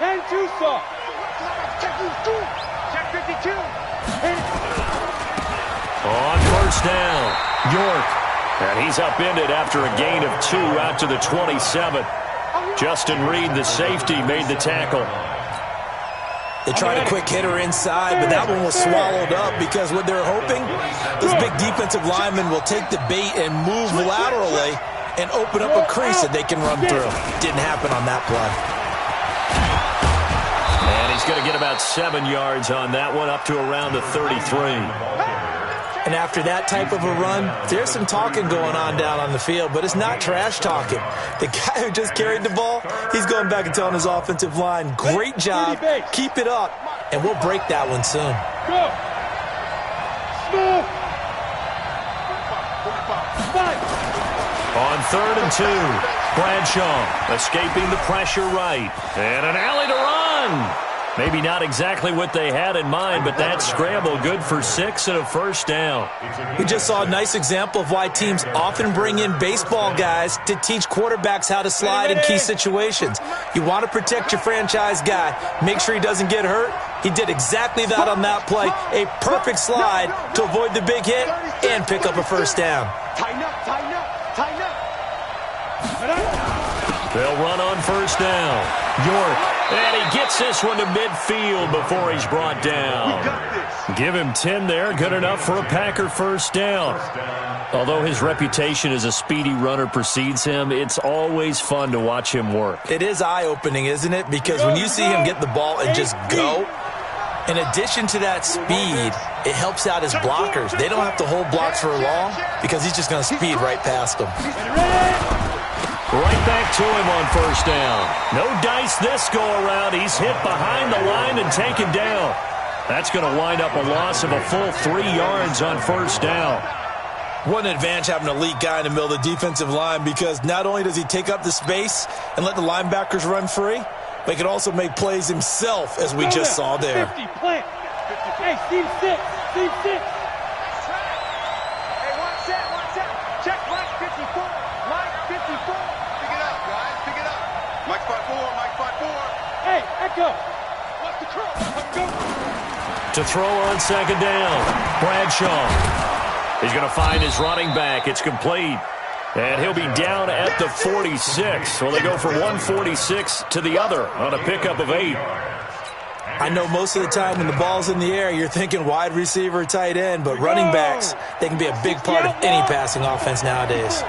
And too soft. Check 52. On first down, York. And he's upended after a gain of 2 out to the 27. Justin Reed, the safety, made the tackle. They tried a quick hitter inside, but that one was swallowed up because what they're hoping, this big defensive lineman will take the bait and move laterally and open up a crease that they can run through. Didn't happen on that play. And he's going to get about 7 yards on that one, up to around the 33. And after that type of a run, there's some talking going on down on the field, but it's not trash talking. The guy who just carried the ball, he's going back and telling his offensive line, great job, keep it up, and we'll break that one soon. Go. Smooth. On 3rd and 2, Bradshaw escaping the pressure right. And an alley to run. Maybe not exactly what they had in mind, but that scramble good for 6 and a first down. We just saw a nice example of why teams often bring in baseball guys to teach quarterbacks how to slide in key situations. You want to protect your franchise guy. Make sure he doesn't get hurt. He did exactly that on that play. A perfect slide to avoid the big hit and pick up a first down. Tighten up, tighten up, tighten up. They'll run on first down. York. And he gets this one to midfield before he's brought down. Give him 10 there. Good enough for a Packer first down. Although his reputation as a speedy runner precedes him, it's always fun to watch him work. It is eye-opening, isn't it? Because when you see him get the ball and just go, in addition to that speed, it helps out his blockers. They don't have to hold blocks for long because he's just going to speed right past them. Right back to him on first down. No dice this go-around. He's hit behind the line and taken down. That's going to wind up a loss of a full 3 yards on first down. What an advantage having an elite guy in the middle of the defensive line, because not only does he take up the space and let the linebackers run free, but he can also make plays himself, as we just saw there. 50, plant. Hey, team 6, team 6. Hey, one set. Check Mike 54, Mike 54. Pick it up, guys, pick it up. Mike 54, Mike 54. Hey, Echo. What's the cross? Let's go. To throw on second down, Bradshaw. He's going to find his running back. It's complete. And he'll be down at the 46. Well, they go from 146 to the other on a pickup of 8. I know most of the time when the ball's in the air, you're thinking wide receiver, tight end, but running backs, they can be a big part of any passing offense nowadays.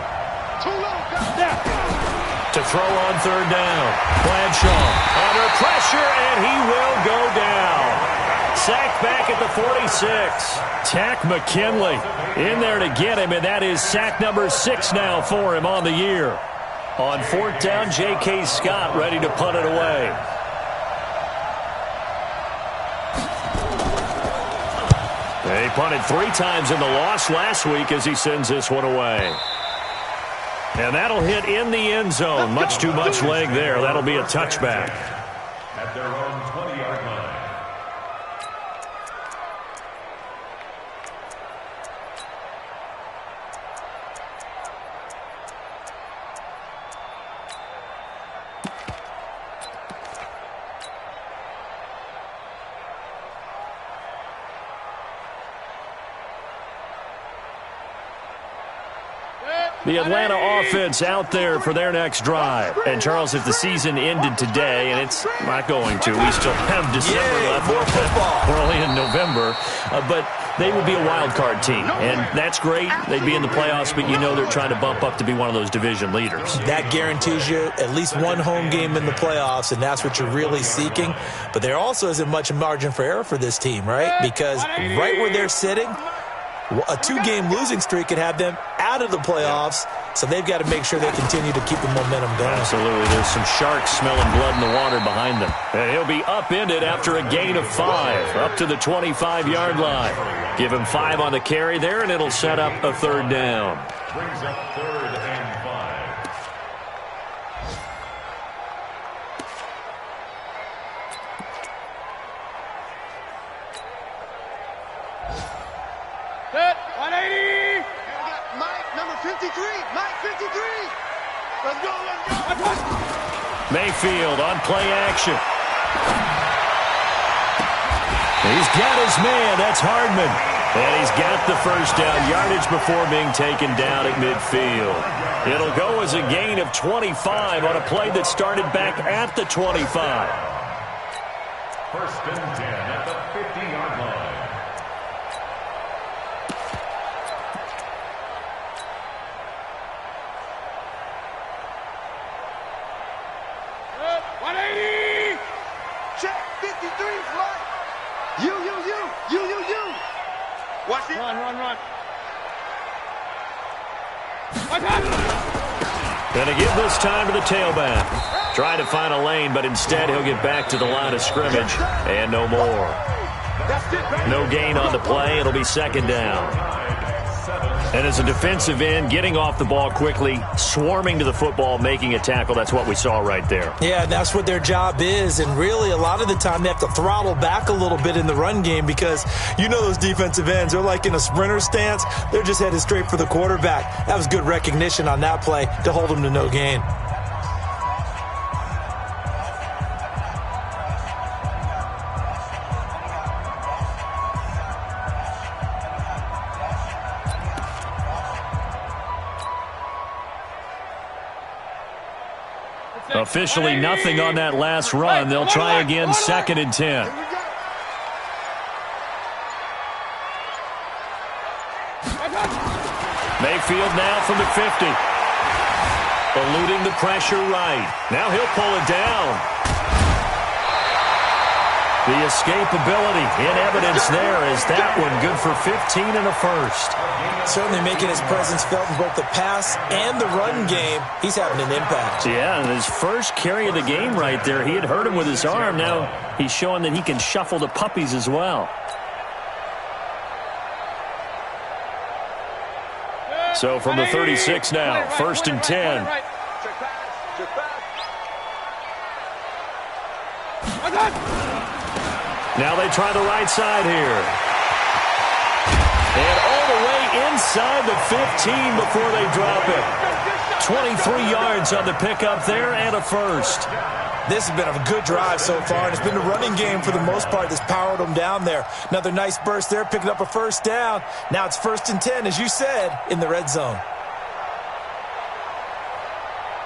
To throw on third down, Bradshaw under pressure, and he will go down. Sacked back at the 46. Tack McKinley in there to get him, and that is sack number 6 now for him on the year. On fourth down, J.K. Scott ready to punt it away. He punted 3 times in the loss last week as he sends this one away. And that'll hit in the end zone. Much too much leg there. That'll be a touchback. At their own 20-yard line. The Atlanta offense out there for their next drive. And, Charles, if the season ended today, and it's not going to, we still have December left. More football. We're only in November. But they would be a wild card team. And that's great. They'd be in the playoffs, but you know they're trying to bump up to be one of those division leaders. That guarantees you at least one home game in the playoffs, and that's what you're really seeking. But there also isn't much margin for error for this team, right? Because right where they're sitting, a 2-game losing streak could have them out of the playoffs, so they've got to make sure they continue to keep the momentum going. Absolutely. There's some sharks smelling blood in the water behind them. And he'll be upended after a gain of 5, up to the 25-yard line. Give him 5 on the carry there, and it'll set up a third down. Brings up 3rd and 5. Set, 180. And we got Mike, number 53. Mike 53. Let's go, let's go. Mayfield on play action. He's got his man. That's Hardman. And he's got the first down yardage before being taken down at midfield. It'll go as a gain of 25 on a play that started back at the 25. First and 10 at the 50-yard line. Check 53's right. You. Watch it. Run. Going to give this time to the tailback. Trying to find a lane, but instead he'll get back to the line of scrimmage. And no more. No gain on the play. It'll be second down. And as a defensive end, getting off the ball quickly, swarming to the football, making a tackle, that's what we saw right there. Yeah, that's what their job is. And really, a lot of the time, they have to throttle back a little bit in the run game because you know those defensive ends, they're like in a sprinter stance. They're just headed straight for the quarterback. That was good recognition on that play to hold them to no gain. Officially nothing on that last run. They'll try again, second and 10. Mayfield now from the 50. Eluding the pressure right. Now he'll pull it down. The escapability in evidence there is that one good for 15 and a first. Certainly making his presence felt in both the pass and the run game. He's having an impact. Yeah, and his first carry of the game right there, he had hurt him with his arm. Now he's showing that he can shuffle the puppies as well. So from the 36 now, first and 10. Now they try the right side here. And all the way inside the 15 before they drop it. 23 yards on the pickup there and a first. This has been a good drive so far, and it's been the running game for the most part that's powered them down there. Another nice burst there, picking up a first down. Now it's first and 10, as you said, in the red zone.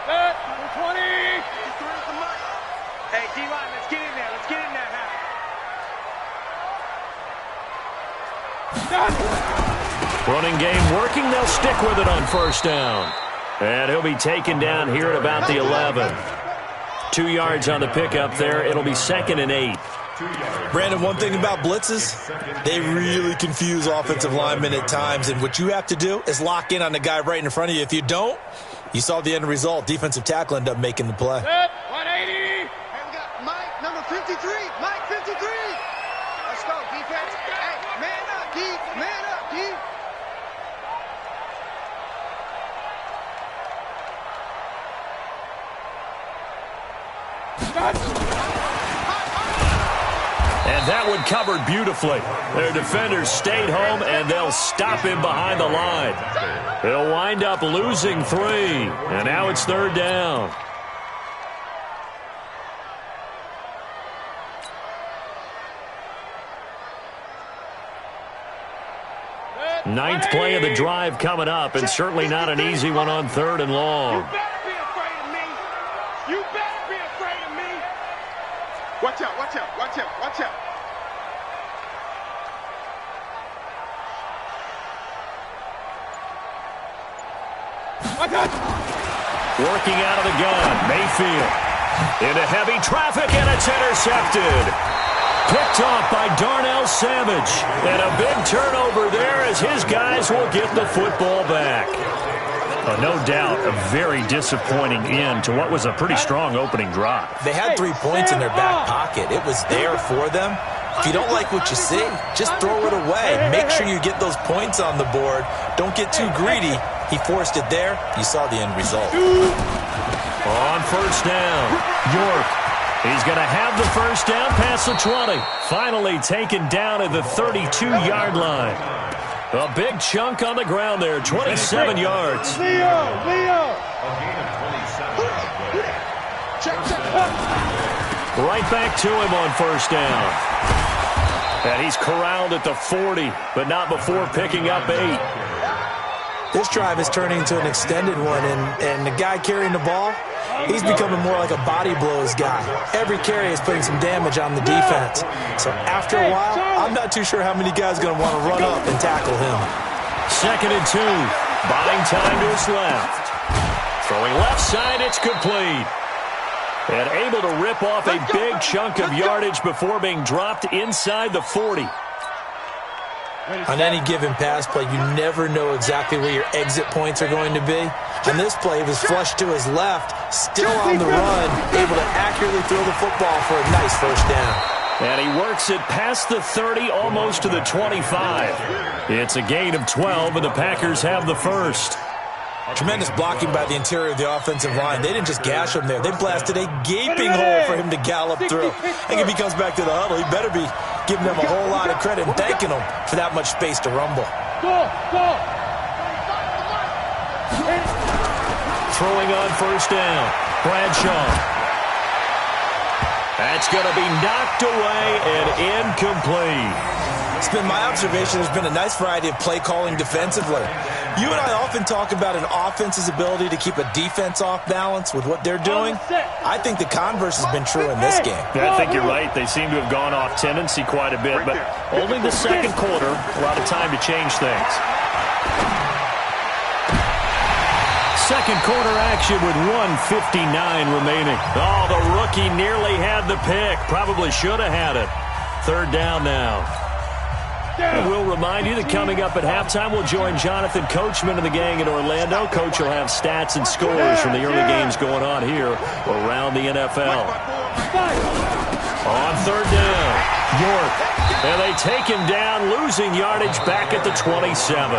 Set, 20. Hey, D-line, let's get in there. Let's get in there now. Running game working. They'll stick with it on first down. And he'll be taken down here at about the 11. 2 yards on the pickup there. It'll be second and 8. Brandon, one thing about blitzes, they really confuse offensive linemen at times, and what you have to do is lock in on the guy right in front of you. If you don't, you saw the end result. Defensive tackle ended up making the play. Set, 180. Hey, we got Mike, number 53. Mike, 53. Let's go, defense. Hey, man up, D. Man up, D. And that one covered beautifully. Their defenders stayed home, and they'll stop him behind the line. They'll wind up losing 3. And now it's third down. Ninth play of the drive coming up, and certainly not an easy one on third and long. You better be afraid of me. You better be afraid of me. Watch out, watch out, watch out, watch out. Working out of the gun, Mayfield. Into heavy traffic, and it's intercepted. Picked off by Darnell Savage. And a big turnover there as his guys will get the football back. No doubt a very disappointing end to what was a pretty strong opening drive. They had 3 points in their back pocket. It was there for them. If you don't like what you see, just throw it away. Make sure you get those points on the board. Don't get too greedy. He forced it there. You saw the end result. On first down, York. He's going to have the first down past the 20. Finally taken down at the 32-yard line. A big chunk on the ground there, 27 yards. Leo. Check. Right back to him on first down. And he's corralled at the 40, but not before picking up 8. This drive is turning into an extended one, and the guy carrying the ball, he's becoming more like a body blows guy. Every carry is putting some damage on the defense. So after a while, I'm not too sure how many guys are going to want to run up and tackle him. 2nd and 2. Buying time to his left. Throwing left side, it's complete. And able to rip off a big chunk of yardage before being dropped inside the 40. On any given pass play, you never know exactly where your exit points are going to be. On this play, he was flushed to his left, still on the run, able to accurately throw the football for a nice first down. And he works it past the 30, almost to the 25. It's a gain of 12, and the Packers have the first. Tremendous blocking by the interior of the offensive line. They didn't just gash him there. They blasted a gaping hole for him to gallop through. I think if he comes back to the huddle, he better be giving them a whole lot of credit and thanking them for that much space to rumble. Throwing on first down. Bradshaw. That's going to be knocked away and incomplete. It's been my observation there's been a nice variety of play calling defensively. You and I often talk about an offense's ability to keep a defense off balance with what they're doing. I think the converse has been true in this game. Yeah, I think you're right. They seem to have gone off tendency quite a bit, but only the second quarter, a lot of time to change things. Second quarter action with 1:59 remaining. Oh, the rookie nearly had the pick. Probably should have had it. 3rd down now. And we'll remind you that coming up at halftime, we'll join Jonathan Coachman and the gang in Orlando. Coach will have stats and scores from the early games going on here around the NFL. On 3rd down, York. And they take him down, losing yardage back at the 27.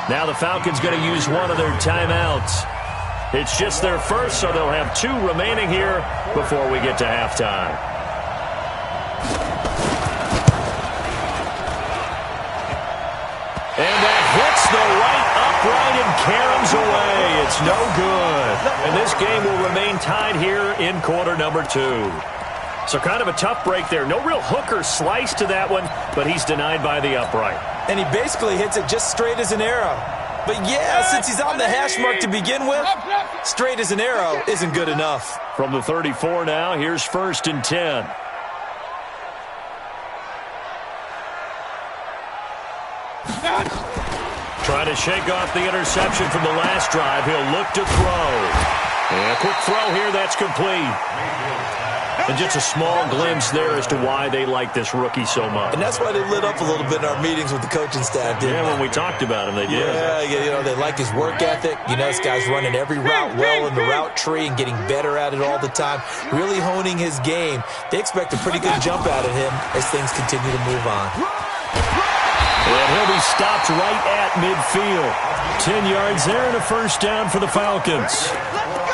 Now the Falcons going to use one of their timeouts. It's just their first, so they'll have 2 remaining here before we get to halftime. And that hits the right upright and caroms away. It's no good. And this game will remain tied here in quarter number 2. So kind of a tough break there. No real hook or slice to that one, but he's denied by the upright. And he basically hits it just straight as an arrow. But yeah, since he's on the hash mark to begin with, straight as an arrow isn't good enough. From the 34 now, here's 1st and 10. Trying to shake off the interception from the last drive. He'll look to throw. And a quick throw here, that's complete. And just a small glimpse there as to why they like this rookie so much. And that's why they lit up a little bit in our meetings with the coaching staff, didn't they? Yeah, when we talked about him, they did. Yeah, you know, they like his work ethic. You know, this guy's running every route well in the route tree and getting better at it all the time, really honing his game. They expect a pretty good jump out of him as things continue to move on. And he'll be stopped right at midfield. 10 yards there and a first down for the Falcons.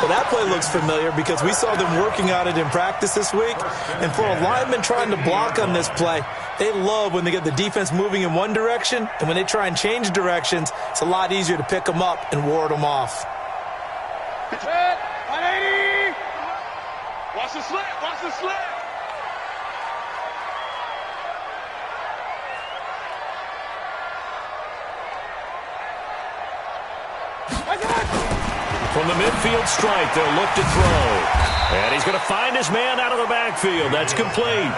Well, that play looks familiar because we saw them working on it in practice this week. And for a lineman trying to block on this play, they love when they get the defense moving in one direction. And when they try and change directions, it's a lot easier to pick them up and ward them off. 180. Watch the slip. Watch the slip. From the midfield stripe, they'll look to throw. And he's going to find his man out of the backfield. That's complete.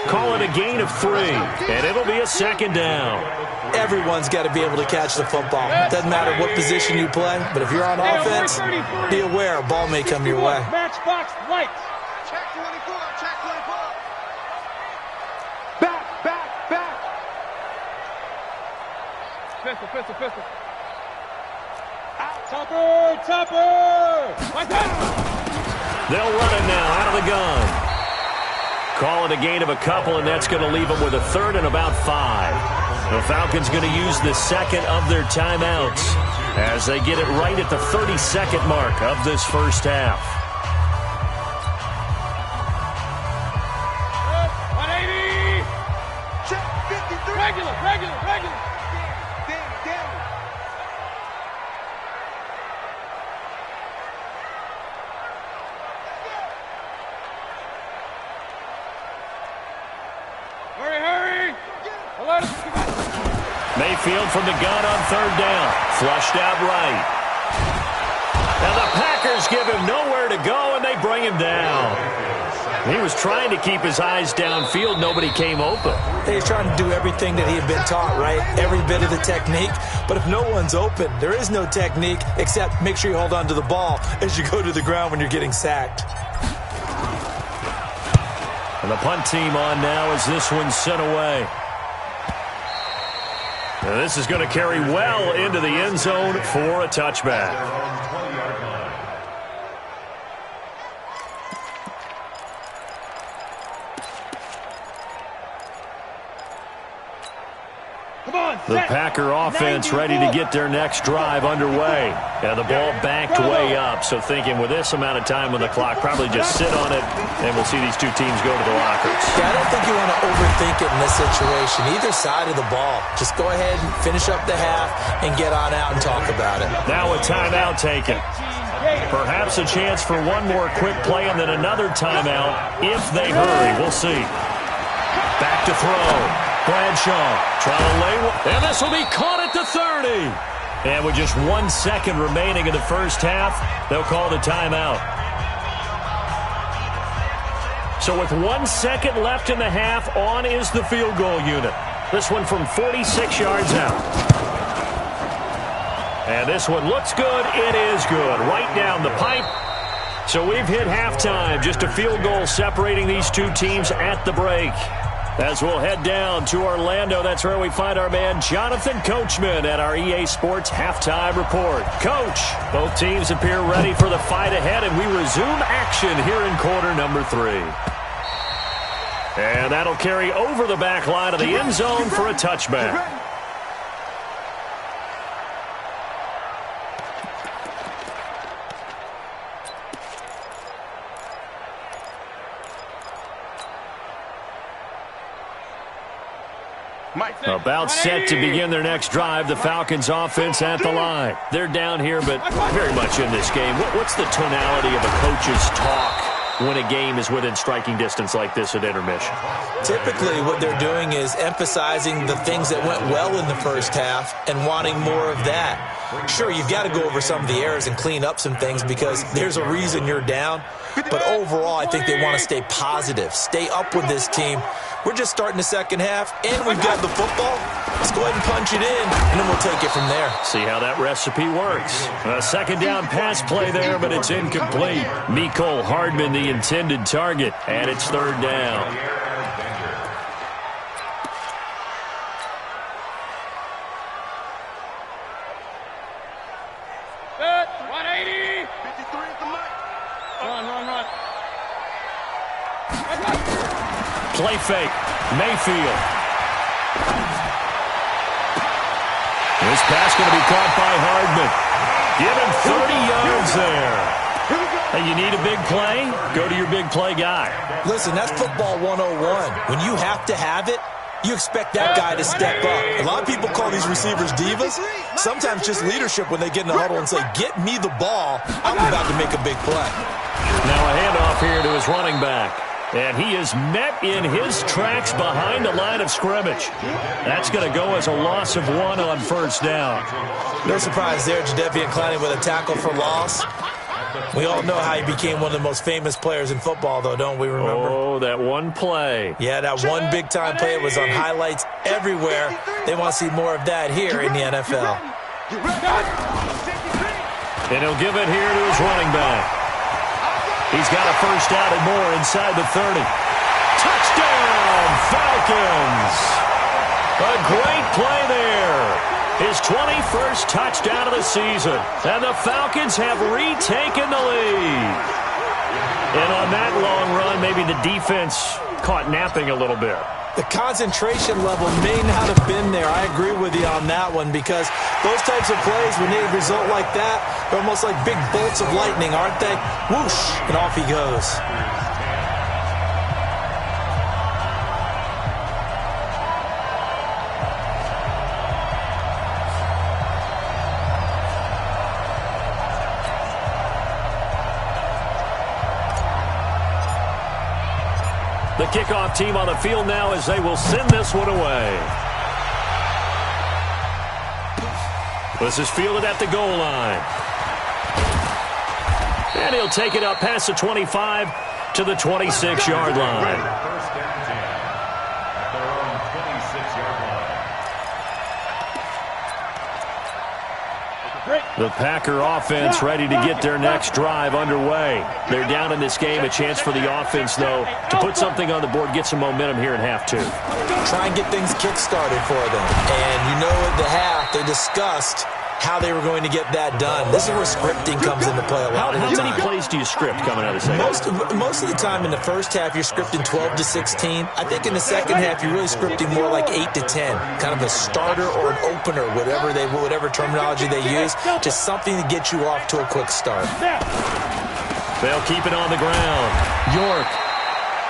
Call it a gain of 3, and it'll be a 2nd down. Everyone's got to be able to catch the football. Doesn't matter what position you play, but if you're on offense, be aware a ball may come your way. Matchbox lights. Check 24, check 24. Back. Pistol. Topper! Like that! They'll run it now out of the gun. Call it a gain of a couple, and that's going to leave them with a 3rd and about 5. The Falcons going to use the 2nd of their timeouts as they get it right at the 32nd mark of this first half. 180! Check 53. Regular. Damn. Mayfield from the gun on third down. Flushed out right. And the Packers give him nowhere to go, and they bring him down. He was trying to keep his eyes downfield. Nobody came open. He's trying to do everything that he had been taught, right? Every bit of the technique. But if no one's open, there is no technique except make sure you hold on to the ball as you go to the ground when you're getting sacked. And the punt team on now as this one's sent away. And this is going to carry well into the end zone for a touchback. The Packer offense ready to get their next drive underway. And the ball backed way up, so thinking with this amount of time on the clock, probably just sit on it, and we'll see these two teams go to the lockers. Yeah, I don't think you want to overthink it in this situation. Either side of the ball. Just go ahead and finish up the half and get on out and talk about it. Now a timeout taken. Perhaps a chance for one more quick play and then another timeout if they hurry. We'll see. Back to throw. Bradshaw trying to lay one. And this will be caught at the 30. And with just 1 second remaining in the first half, they'll call the timeout. So with 1 second left in the half, on is the field goal unit. This one from 46 yards out. And this one looks good. It is good. Right down the pipe. So we've hit halftime. Just a field goal separating these two teams at the break. As we'll head down to Orlando, that's where we find our man Jonathan Coachman at our EA Sports Halftime Report. Coach, both teams appear ready for the fight ahead, and we resume action here in quarter number 3. And that'll carry over the back line of the end zone for a touchback. About set to begin their next drive, the Falcons offense at the line. They're down here, but very much in this game. What's the tonality of a coach's talk when a game is within striking distance like this at intermission? Typically, what they're doing is emphasizing the things that went well in the first half and wanting more of that. Sure, you've got to go over some of the errors and clean up some things because there's a reason you're down. But overall, I think they want to stay positive, stay up with this team. We're just starting the second half, and we've got the football. Let's go ahead and punch it in, and then we'll take it from there. See how that recipe works. A second down pass play there, but it's incomplete. Mecole Hardman, the intended target, and it's third down. Set, 180. 53 at the mic. Run. Play fake. Mayfield. This pass going to be caught by Hardman. Give him 30 yards there. Hey, you need a big play? Go to your big play guy. Listen, that's football 101. When you have to have it, you expect that guy to step up. A lot of people call these receivers divas. Sometimes just leadership when they get in the huddle and say, get me the ball. I'm about to make a big play. Now a handoff here to his running back. And he is met in his tracks behind the line of scrimmage. That's going to go as a loss of 1 on first down. No surprise there, Jadeveon Clowney with a tackle for loss. We all know how he became one of the most famous players in football, though, don't we remember? Oh, that one play. Yeah, that one big-time play. It was on highlights everywhere. They want to see more of that here in the NFL. And he'll give it here to his running back. He's got a first down and more inside the 30. Touchdown, Falcons! A great play there. His 21st touchdown of the season. And the Falcons have retaken the lead. And on that long run, maybe the defense caught napping a little bit. The concentration level may not have been there. I agree with you on that one because those types of plays, when they result like that, they're almost like big bolts of lightning, aren't they? Whoosh, and off he goes. The kickoff team on the field now as they will send this one away. This is fielded at the goal line. And he'll take it up past the 25 to the 26-yard line. First down 10 at their own 26-yard line. The Packer offense ready to get their next drive underway. They're down in this game. A chance for the offense, though, to put something on the board, get some momentum here in half 2. Try and get things kick-started for them. And you know at the half, they discussed how they were going to get that done. This is where scripting comes into play a lot of the time. How many plays do you script coming out of the second? Most of the time in the first half, you're scripting 12 to 16. I think in the second half, you're really scripting more like 8 to 10. Kind of a starter or an opener, whatever terminology they use. Just something to get you off to a quick start. They'll keep it on the ground. York.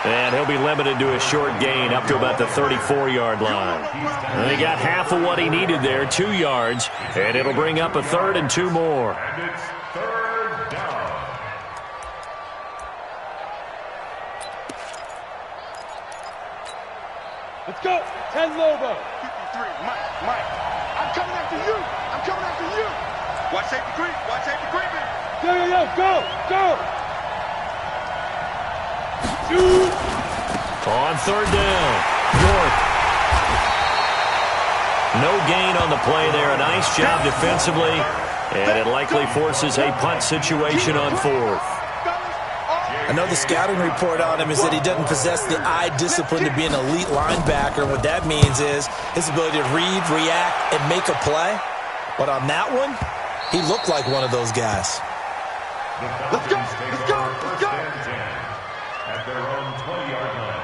And he'll be limited to a short gain up to about the 34-yard line. And they got half of what he needed there, 2 yards, and it'll bring up a 3rd and 2 more. And it's 3rd down. Let's go. 10 Lobo. 53, Mike. I'm coming after you. I'm coming after you. Watch safety creep. Watch safety creeping. Yo, go. Shoot. On 3rd down, York. No gain on the play there. A nice job defensively, and it likely forces a punt situation on 4th. I know the scouting report on him is that he doesn't possess the eye discipline to be an elite linebacker. What that means is his ability to read, react, and make a play. But on that one, he looked like one of those guys. Let's go. First and 10 at their own 20-yard line.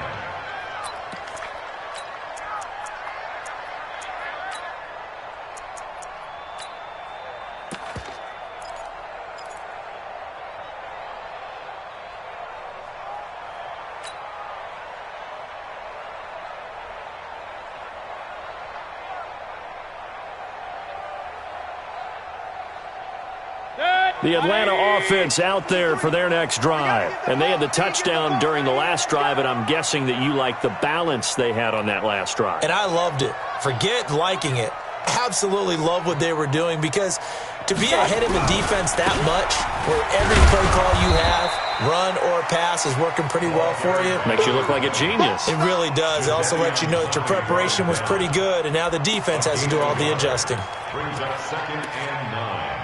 The Atlanta offense out there for their next drive. And they had the touchdown during the last drive, and I'm guessing that you like the balance they had on that last drive. And I loved it. Forget liking it. Absolutely love what they were doing, because to be ahead of a defense that much, where every play call you have, run or pass, is working pretty well for you. Makes you look like a genius. It really does. It also lets you know that your preparation was pretty good, and now the defense has to do all the adjusting. Brings up 2nd and 9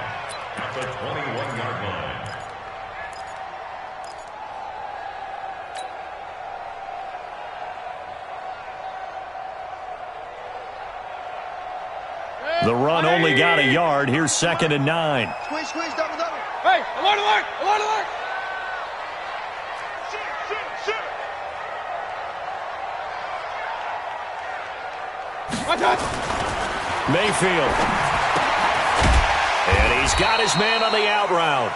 at the 21-yard line. The run only got a yard. Here's 2nd and 9. Squeeze, double. Hey, alert. Shoot. Watch out. Mayfield. And he's got his man on the out route.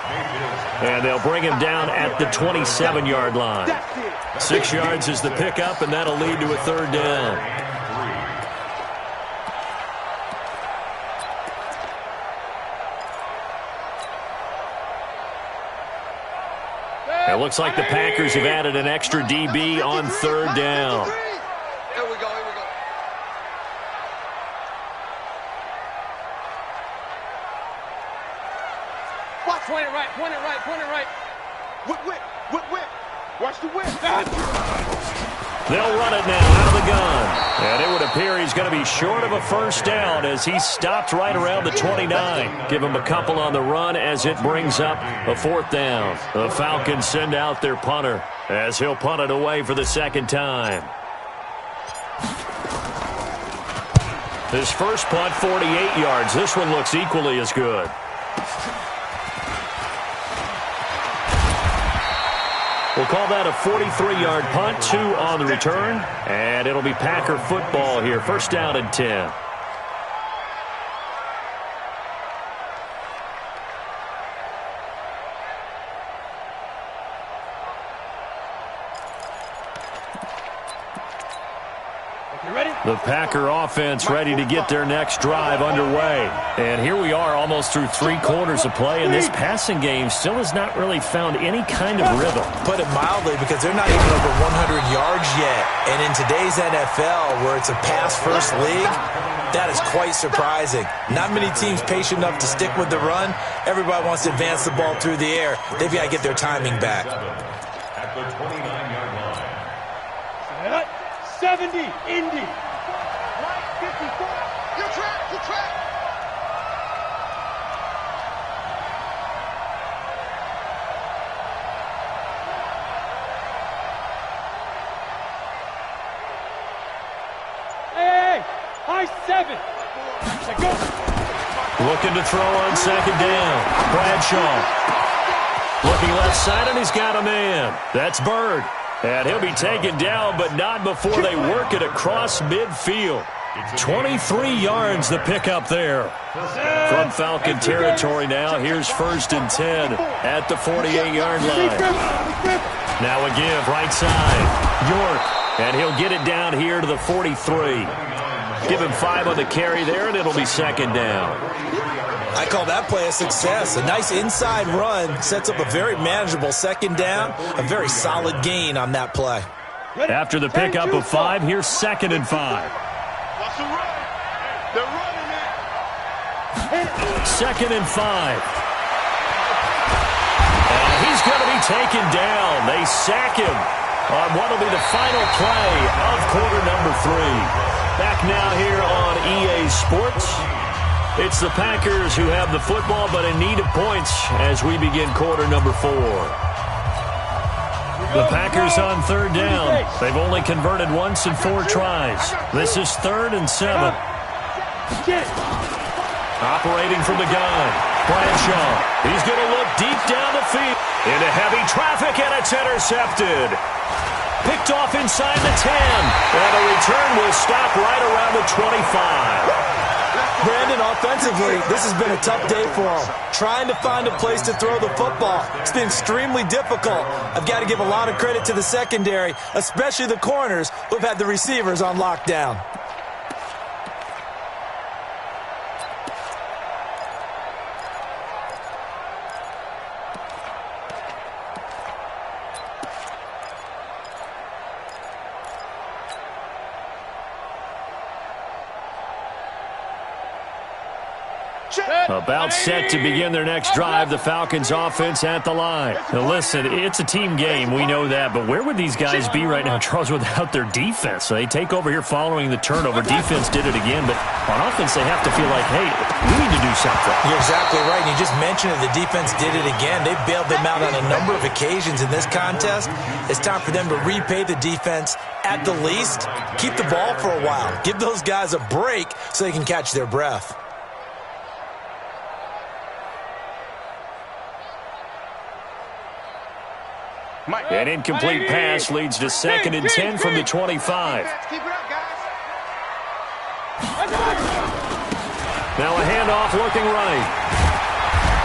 And they'll bring him down at the 27-yard line. 6 yards is the pickup, and that'll lead to a 3rd down. It looks like the Packers have added an extra DB on 3rd down. Here we go. Watch. Point it right. Whip. Watch the whip. They'll run it now out of the gun. And it would appear he's going to be short of a 1st down as he stopped right around the 29. Give him a couple on the run as it brings up a 4th down. The Falcons send out their punter as he'll punt it away for the 2nd time. His first punt, 48 yards. This one looks equally as good. We'll call that a 43-yard punt, 2 on the return, and it'll be Packer football here. 1st down and 10. The Packer offense ready to get their next drive underway. And here we are almost through 3 quarters of play, and this passing game still has not really found any kind of rhythm. Put it mildly, because they're not even over 100 yards yet. And in today's NFL, where it's a pass-first league, That is quite surprising. Not many teams patient enough to stick with the run. Everybody wants to advance the ball through the air. They've got to get their timing back. At the 29-yard line. 70, Indy. 54. You track, you track. Hey, high 7. Go. Looking to throw on second down. Bradshaw. Looking left side, and he's got a man. That's Bird. And he'll be taken down, but not before they work it across midfield. 23 yards the pickup there. From Falcon territory now, here's 1st and 10 at the 48-yard line. Now a give, right side. York, and he'll get it down here to the 43. Give him 5 on the carry there, and it'll be 2nd down. I call that play a success. A nice inside run sets up a very manageable 2nd down. A very solid gain on that play. After the pickup of 5, here's 2nd and 5. What's the run? They're running it. 2nd and 5. And he's going to be taken down. They sack him on what will be the final play of quarter number 3. Back now here on EA Sports. It's the Packers who have the football, but in need of points as we begin quarter number 4. The Packers on 3rd down. They've only converted once in 4 tries. This is 3rd and 7. Operating from the gun. Bradshaw. He's going to look deep down the field. Into heavy traffic, and it's intercepted. Picked off inside the 10. And the return will stop right around the 25. Brandon, offensively, this has been a tough day for him. Trying to find a place to throw the football. It's been extremely difficult. I've got to give a lot of credit to the secondary, especially the corners who've had the receivers on lockdown. About set to begin their next drive, the Falcons offense at the line. Now listen, it's a team game, we know that, but where would these guys be right now, Charles, without their defense? So they take over here following the turnover. Defense did it again, but on offense they have to feel like, hey, we need to do something. You're exactly right. You just mentioned it. The defense did it again. They bailed them out on a number of occasions in this contest. It's time for them to repay the defense at the least. Keep the ball for a while. Give those guys a break so they can catch their breath. An incomplete pass leads to 2nd and 10 from the 25. Keep it up, guys. Now a handoff looking right.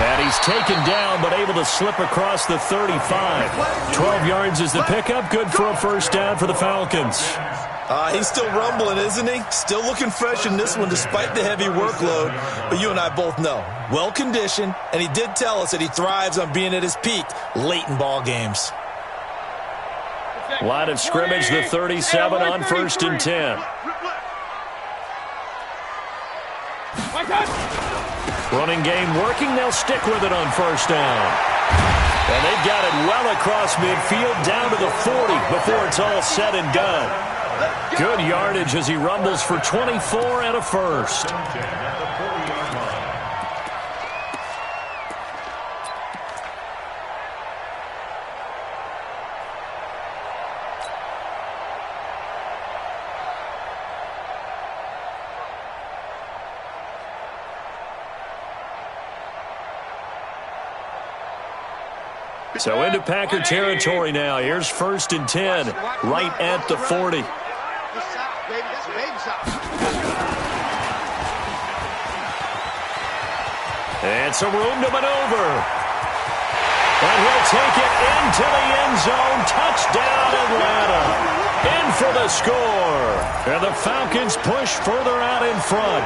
And he's taken down, but able to slip across the 35. 12 yards is the pickup. Good for a 1st down for the Falcons. He's still rumbling, isn't he? Still looking fresh in this one despite the heavy workload. But you and I both know, well-conditioned, and he did tell us that he thrives on being at his peak late in ball games. Line of scrimmage, the 37 on 1st and 10. Running game working. They'll stick with it on 1st down. And they've got it well across midfield down to the 40 before it's all said and done. Good yardage as he rumbles for 24 and a 1st. So into Packer territory now. Here's 1st and 10, right at the 40. And some room to maneuver. And he'll take it into the end zone. Touchdown, Atlanta. In for the score. And the Falcons push further out in front.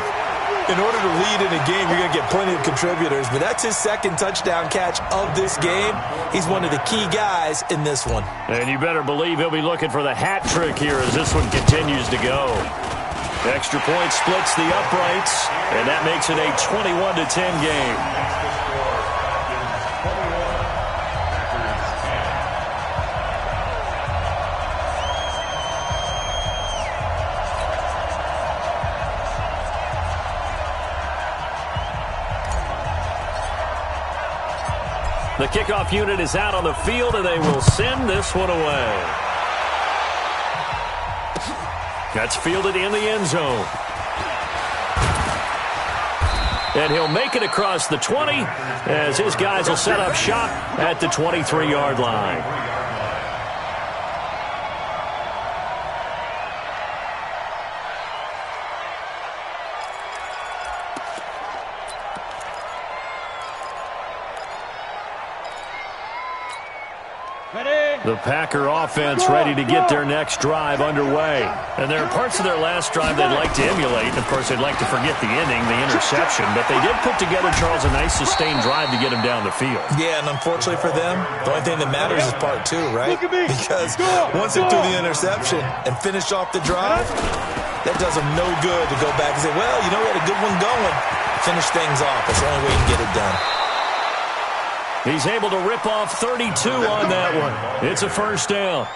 In order to lead in a game, you're going to get plenty of contributors, but that's his 2nd touchdown catch of this game. He's one of the key guys in this one. And you better believe he'll be looking for the hat trick here as this one continues to go. Extra point splits the uprights, and that makes it a 21-10 game. The kickoff unit is out on the field, and they will send this one away. That's fielded in the end zone. And he'll make it across the 20 as his guys will set up shop at the 23-yard line. The Packer offense ready to get their next drive underway. And there are parts of their last drive they'd like to emulate. And, of course, they'd like to forget the ending, the interception. But they did put together, Charles, a nice sustained drive to get him down the field. Yeah, and unfortunately for them, the only thing that matters is part two, right? Because once they threw the interception and finished off the drive, that does them no good to go back and say, well, you know, we had a good one going. Finish things off. That's the only way you can get it done. He's able to rip off 32 on that one. It's a first down.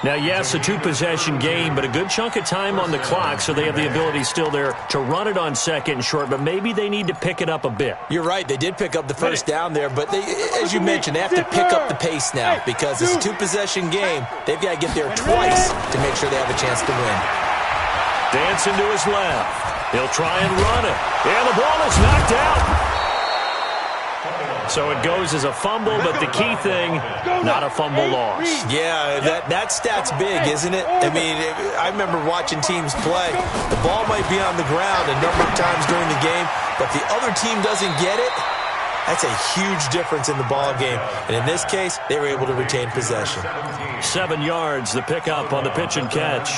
Now, yes, a two-possession game, but a good chunk of time on the clock, so they have the ability still there to run it on second and short, but maybe they need to pick it up a bit. You're right. They did pick up the first down there, but they, as you mentioned, they have to pick up the pace now because it's a two-possession game. They've got to get there twice to make sure they have a chance to win. Dancing to his left. He'll try and run it. And the ball is knocked out. So it goes as a fumble, but the key thing, not a fumble loss. Yeah, that stat's big, isn't it? I mean, I remember watching teams play. The ball might be on the ground a number of times during the game, but the other team doesn't get it. That's a huge difference in the ball game. And in this case, they were able to retain possession. 7 yards, the pickup on the pitch and catch.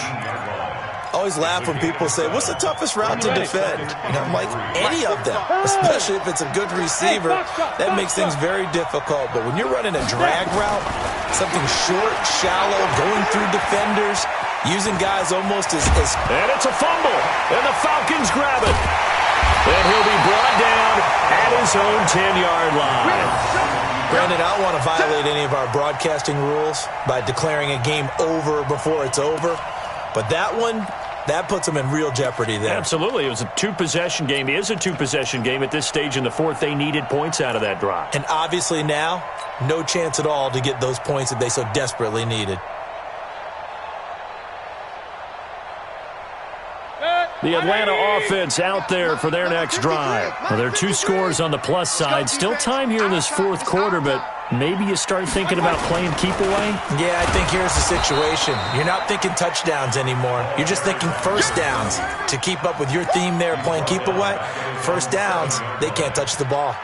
I always laugh when people say, what's the toughest route to defend? And I'm like, any of them, especially if it's a good receiver. That makes things very difficult. But when you're running a drag route, something short, shallow, going through defenders, using guys almost as... And it's a fumble, and the Falcons grab it. And he'll be brought down at his own 10-yard line. Brandon, I don't want to violate any of our broadcasting rules by declaring a game over before it's over. But that one... that puts them in real jeopardy there. Absolutely. It was a two-possession game. It is a two-possession game at this stage in the fourth. They needed points out of that drive. And obviously now, no chance at all to get those points that they so desperately needed. The Atlanta offense out there for their next drive. Well, there are 2 scores on the plus side. Still time here in this fourth quarter, but maybe you start thinking about playing keep away? Yeah, I think here's the situation. You're not thinking touchdowns anymore. You're just thinking first downs. To keep up with your theme there, playing keep away, first downs, they can't touch the ball.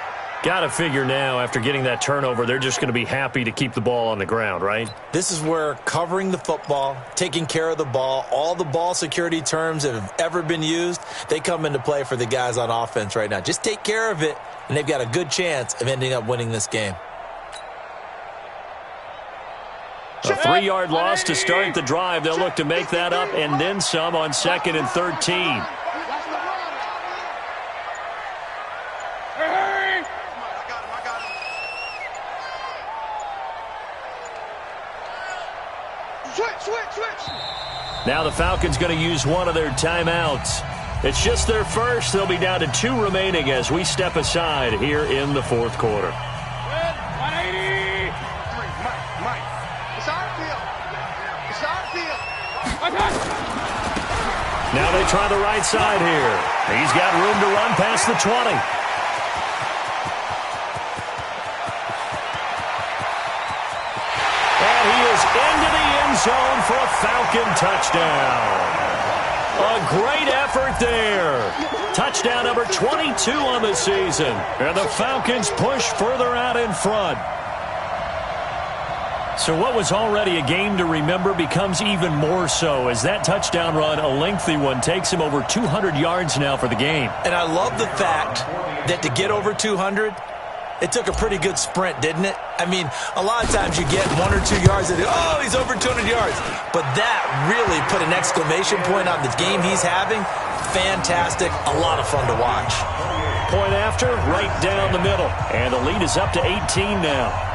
Got to figure now, after getting that turnover, they're just going to be happy to keep the ball on the ground, right? This is where covering the football, taking care of the ball, all the ball security terms that have ever been used, they come into play for the guys on offense right now. Just take care of it, and they've got a good chance of ending up winning this game. A 3-yard loss to start the drive. They'll look to make that up and then some on 2nd and 13. Now the Falcons going to use one of their timeouts. It's just their first. They'll be down to 2 remaining as we step aside here in the fourth quarter. 180. Mike. It's our field. It's our field. Now they try the right side here. He's got room to run past the 20. And he is into the end zone for a Falcon touchdown. A great effort there. Touchdown number 22 on the season. And the Falcons push further out in front. So what was already a game to remember becomes even more so as that touchdown run, a lengthy one, takes him over 200 yards now for the game. And I love the fact that to get over 200, it took a pretty good sprint, didn't it? I mean, a lot of times you get 1 or 2 yards and oh, he's over 200 yards. But that really put an exclamation point on the game he's having. fantastic, a lot of fun to watch. Point after, right down the middle. And the lead is up to 18 now.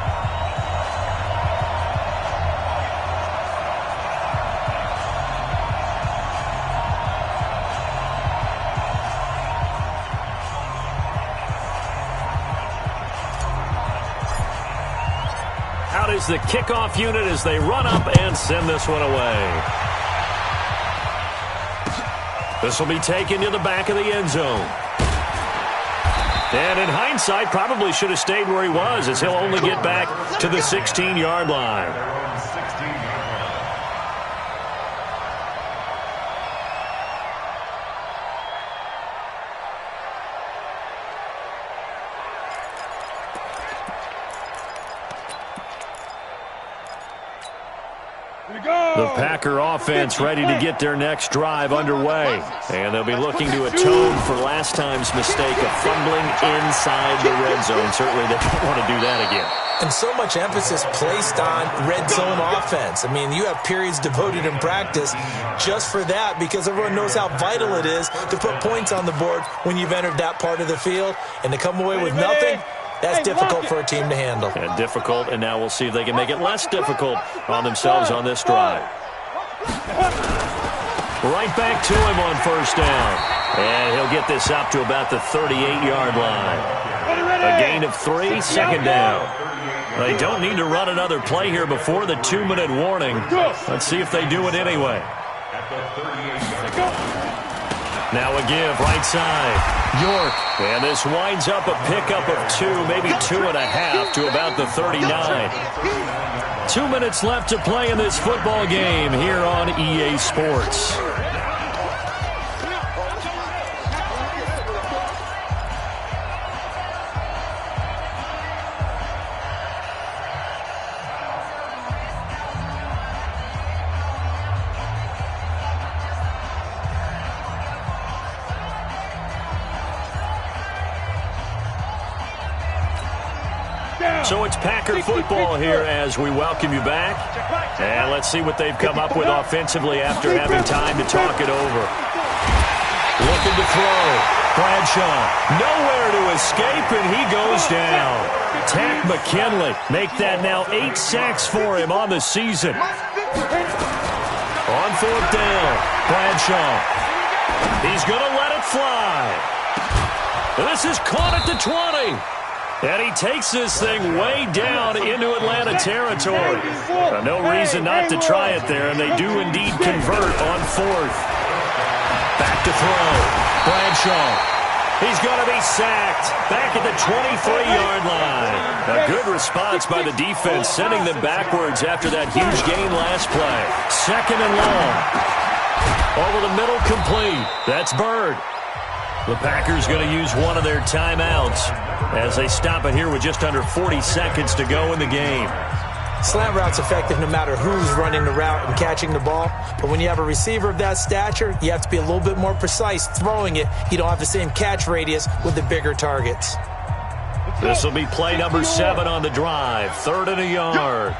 Out is the kickoff unit as they run up and send this one away. This will be taken to the back of the end zone. And in hindsight, probably should have stayed where he was, as he'll only get back to the 16-yard line. The Packer offense ready to get their next drive underway. And they'll be looking to atone for last time's mistake of fumbling inside the red zone. Certainly they don't want to do that again. And so much emphasis placed on red zone offense. I mean, you have periods devoted in practice just for that, because everyone knows how vital it is to put points on the board when you've entered that part of the field. And to come away with nothing, that's difficult for a team to handle. And difficult, and now we'll see if they can make it less difficult on themselves on this drive. Right back to him on first down. And he'll get this up to about the 38-yard line. A gain of 3, second down. They don't need to run another play here before the 2-minute warning. Let's see if they do it anyway. Now a give, right side. York. And this winds up a pickup of 2, maybe 2.5 to about the 39. 2 minutes left to play in this football game here on EA Sports. So it's Packer football here as we welcome you back. And let's see what they've come up with offensively after having time to talk it over. Looking to throw. Bradshaw nowhere to escape, and he goes down. Tack McKinley make that now 8 sacks for him on the season. On fourth down, Bradshaw. He's going to let it fly. This is caught at the 20. And he takes this thing way down into Atlanta territory. No reason not to try it there, and they do indeed convert on fourth. Back to throw. Bradshaw. He's going to be sacked. Back at the 23-yard line. A good response by the defense, sending them backwards after that huge gain last play. Second and long. Over the middle, complete. That's Bird. The Packers going to use one of their timeouts as they stop it here with just under 40 seconds to go in the game. Slant route's effective no matter who's running the route and catching the ball. But when you have a receiver of that stature, you have to be a little bit more precise throwing it. You don't have the same catch radius with the bigger targets. This will be play number 7 on the drive. 3rd and a yard.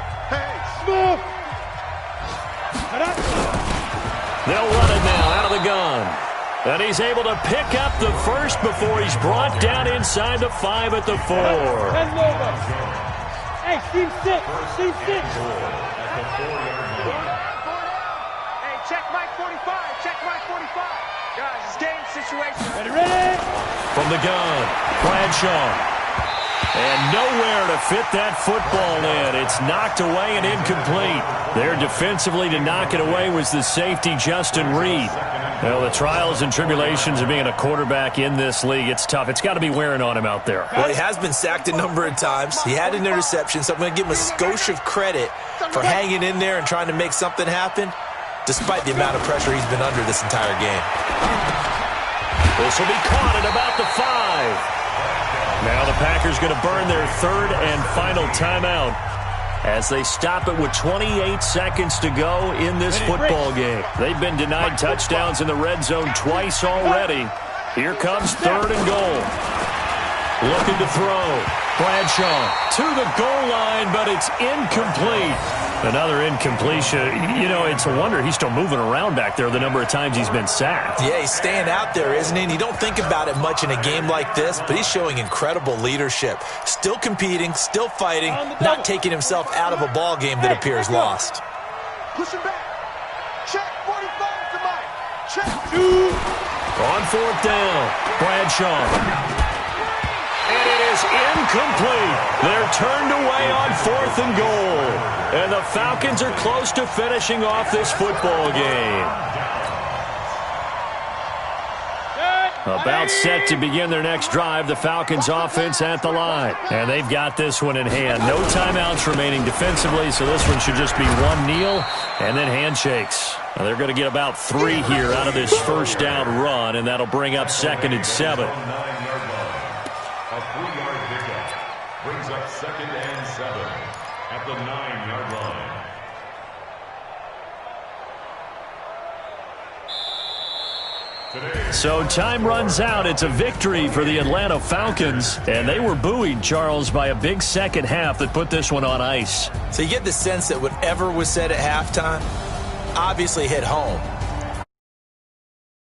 They'll run it now out of the gun. And he's able to pick up the first before he's brought down inside the 5 at the 4. Hey, Steve, sit. Steve, sit. Hey, check Mike 45. Check Mike 45. Guys, it's game situation. Ready? From the gun, Bradshaw. And nowhere to fit that football in. It's knocked away and incomplete. There defensively to knock it away was the safety, Justin Reed. Well, the trials and tribulations of being a quarterback in this league, it's tough. It's got to be wearing on him out there. Well, he has been sacked a number of times. He had an interception, so I'm going to give him a skosh of credit for hanging in there and trying to make something happen, despite the amount of pressure he's been under this entire game. This will be caught at about the 5. Now the Packers going to burn their 3rd and final timeout as they stop it with 28 seconds to go in this football game. They've been denied touchdowns in the red zone twice already. Here comes 3rd and goal. Looking to throw. Bradshaw to the goal line, but it's incomplete. Another incompletion. You know, it's a wonder he's still moving around back there the number of times he's been sacked. Yeah, he's staying out there, isn't he? And you don't think about it much in a game like this, but he's showing incredible leadership. Still competing, still fighting, not taking himself out of a ball game that appears lost. Push him back. Check 45 to Mike. Check. On fourth down, Bradshaw. And it is incomplete. They're turned away on 4th and goal. And the Falcons are close to finishing off this football game. About set to begin their next drive, the Falcons offense at the line. And they've got this one in hand. No timeouts remaining defensively, so this one should just be one kneel and then handshakes. Now they're going to get about 3 here out of this first down run, and that'll bring up 2nd and 7. A 3-yard pickup brings up 2nd and 7 at the 9-yard line. So time runs out. It's a victory for the Atlanta Falcons, and they were buoyed, Charles, by a big second half that put this one on ice. So you get the sense that whatever was said at halftime obviously hit home.